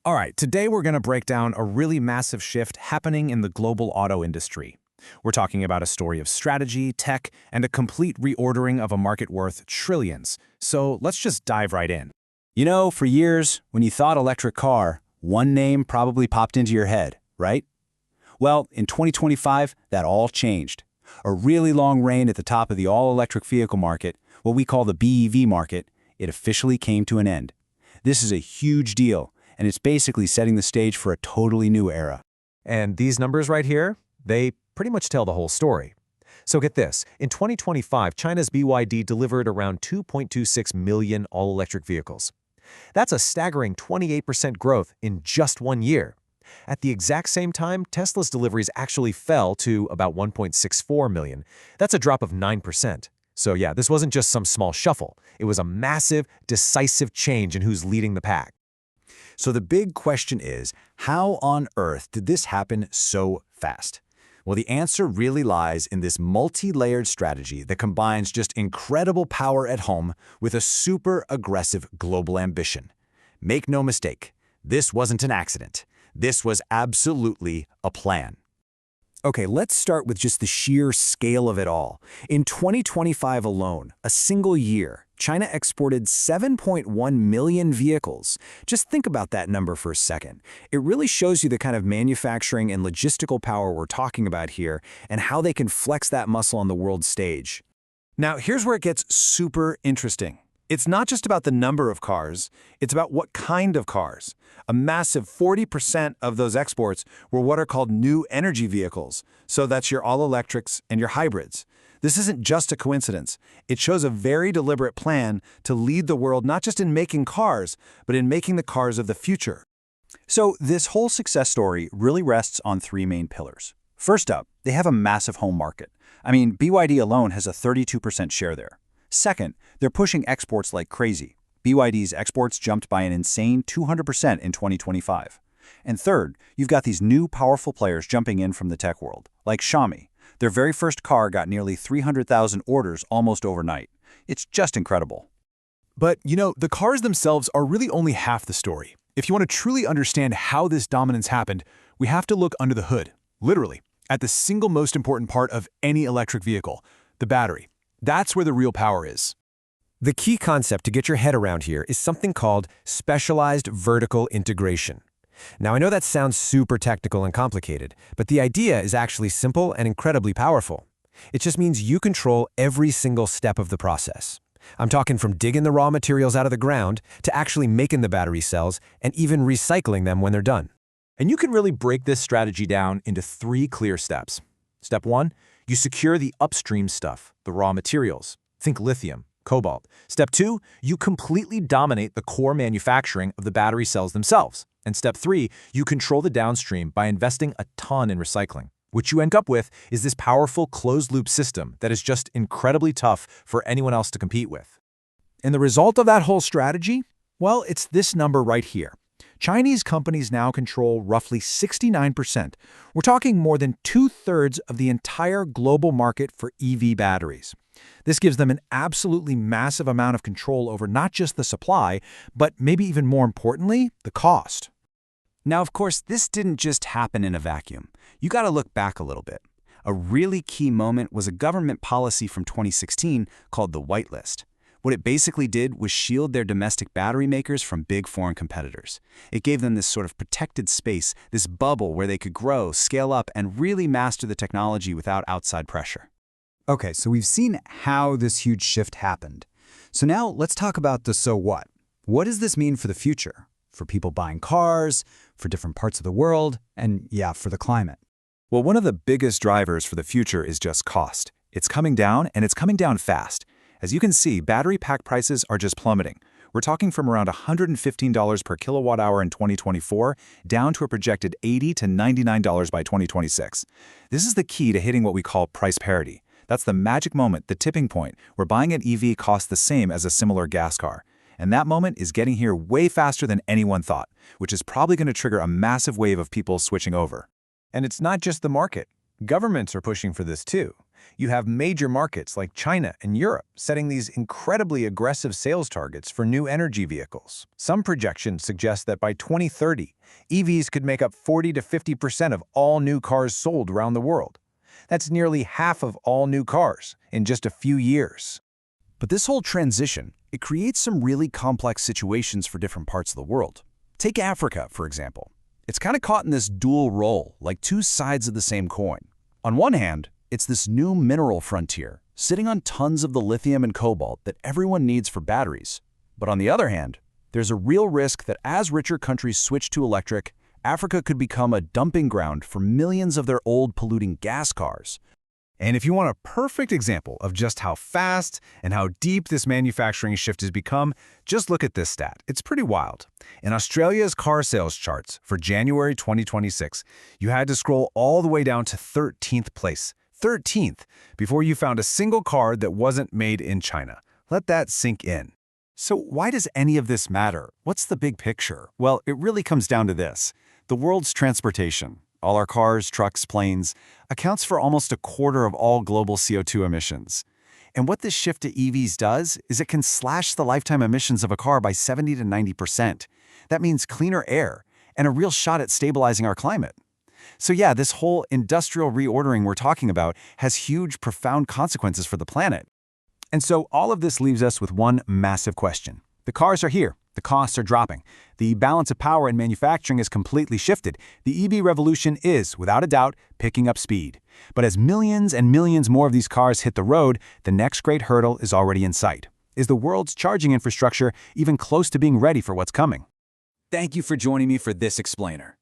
All right, today we're going to break down a really massive shift happening in the global auto industry. We're talking about a story of strategy, tech, and a complete reordering of a market worth trillions. So let's just dive right in. You know, for years, when you thought electric car, one name probably popped into your head, right? Well, in 2025, that all changed. A really long reign at the top of the all-electric vehicle market, what we call the BEV market, it officially came to an end. This is a huge deal, and it's basically setting the stage for a totally new era. And these numbers right here, they pretty much tell the whole story. So get this, in 2025, China's BYD delivered around 2.26 million all-electric vehicles. That's a staggering 28% growth in just 1 year. At the exact same time, Tesla's deliveries actually fell to about 1.64 million. That's a drop of 9%. So yeah, this wasn't just some small shuffle. It was a massive, decisive change in who's leading the pack. So the big question is, how on earth did this happen so fast? Well, the answer really lies in this multi-layered strategy that combines just incredible power at home with a super aggressive global ambition. Make no mistake, this wasn't an accident. This was absolutely a plan. Okay, let's start with just the sheer scale of it all. In 2025 alone, a single year, China exported 7.1 million vehicles. Just think about that number for a second. It really shows you the kind of manufacturing and logistical power we're talking about here and how they can flex that muscle on the world stage. Now, here's where it gets super interesting. It's not just about the number of cars, it's about what kind of cars. A massive 40% of those exports were what are called new energy vehicles. So that's your all-electrics and your hybrids. This isn't just a coincidence. It shows a very deliberate plan to lead the world not just in making cars, but in making the cars of the future. So this whole success story really rests on three main pillars. First up, they have a massive home market. I mean, BYD alone has a 32% share there. Second, they're pushing exports like crazy. BYD's exports jumped by an insane 200% in 2025. And third, you've got these new powerful players jumping in from the tech world, like Xiaomi. Their very first car got nearly 300,000 orders almost overnight. It's just incredible. But, you know, the cars themselves are really only half the story. If you want to truly understand how this dominance happened, we have to look under the hood, literally, at the single most important part of any electric vehicle, the battery. That's where the real power is. The key concept to get your head around here is something called specialized vertical integration. Now, I know that sounds super technical and complicated, but the idea is actually simple and incredibly powerful. It just means you control every single step of the process. I'm talking from digging the raw materials out of the ground to actually making the battery cells and even recycling them when they're done. And you can really break this strategy down into 3 clear steps. Step 1, you secure the upstream stuff, the raw materials. Think lithium, cobalt. Step 2, you completely dominate the core manufacturing of the battery cells themselves. And step 3, you control the downstream by investing a ton in recycling. What you end up with is this powerful closed-loop system that is just incredibly tough for anyone else to compete with. And the result of that whole strategy? Well, it's this number right here. Chinese companies now control roughly 69%. We're talking more than 2/3 of the entire global market for EV batteries. This gives them an absolutely massive amount of control over not just the supply, but maybe even more importantly, the cost. Now, of course, this didn't just happen in a vacuum. You got to look back a little bit. A really key moment was a government policy from 2016 called the whitelist. What it basically did was shield their domestic battery makers from big foreign competitors. It gave them this sort of protected space, this bubble where they could grow, scale up, and really master the technology without outside pressure. Okay, so we've seen how this huge shift happened. So now let's talk about the so what. What does this mean for the future? For people buying cars, for different parts of the world, and yeah, for the climate. Well, one of the biggest drivers for the future is just cost. It's coming down, and it's coming down fast. As you can see, battery pack prices are just plummeting. We're talking from around $115 per kilowatt hour in 2024 down to a projected $80 to $99 by 2026. This is the key to hitting what we call price parity. That's the magic moment, the tipping point, where buying an EV costs the same as a similar gas car. And that moment is getting here way faster than anyone thought, which is probably going to trigger a massive wave of people switching over. And it's not just the market. Governments are pushing for this too. You have major markets like China and Europe setting these incredibly aggressive sales targets for new energy vehicles. Some projections suggest that by 2030, EVs could make up 40 to 50% of all new cars sold around the world. That's nearly half of all new cars in just a few years. But this whole transition, it creates some really complex situations for different parts of the world. Take Africa, for example. It's kind of caught in this dual role, like two sides of the same coin. On one hand, it's this new mineral frontier, sitting on tons of the lithium and cobalt that everyone needs for batteries. But on the other hand, there's a real risk that as richer countries switch to electric, Africa could become a dumping ground for millions of their old polluting gas cars. And if you want a perfect example of just how fast and how deep this manufacturing shift has become, just look at this stat. It's pretty wild. In Australia's car sales charts for January 2026, you had to scroll all the way down to 13th place. 13th, before you found a single car that wasn't made in China. Let that sink in. So why does any of this matter? What's the big picture? Well, it really comes down to this. The world's transportation, all our cars, trucks, planes, accounts for almost a quarter of all global CO2 emissions. And what this shift to EVs does is it can slash the lifetime emissions of a car by 70 to 90%. That means cleaner air and a real shot at stabilizing our climate. So yeah, this whole industrial reordering we're talking about has huge, profound consequences for the planet. And so all of this leaves us with one massive question. The cars are here. The costs are dropping. The balance of power in manufacturing is completely shifted. The EV revolution is, without a doubt, picking up speed. But as millions and millions more of these cars hit the road, the next great hurdle is already in sight. Is the world's charging infrastructure even close to being ready for what's coming? Thank you for joining me for this explainer.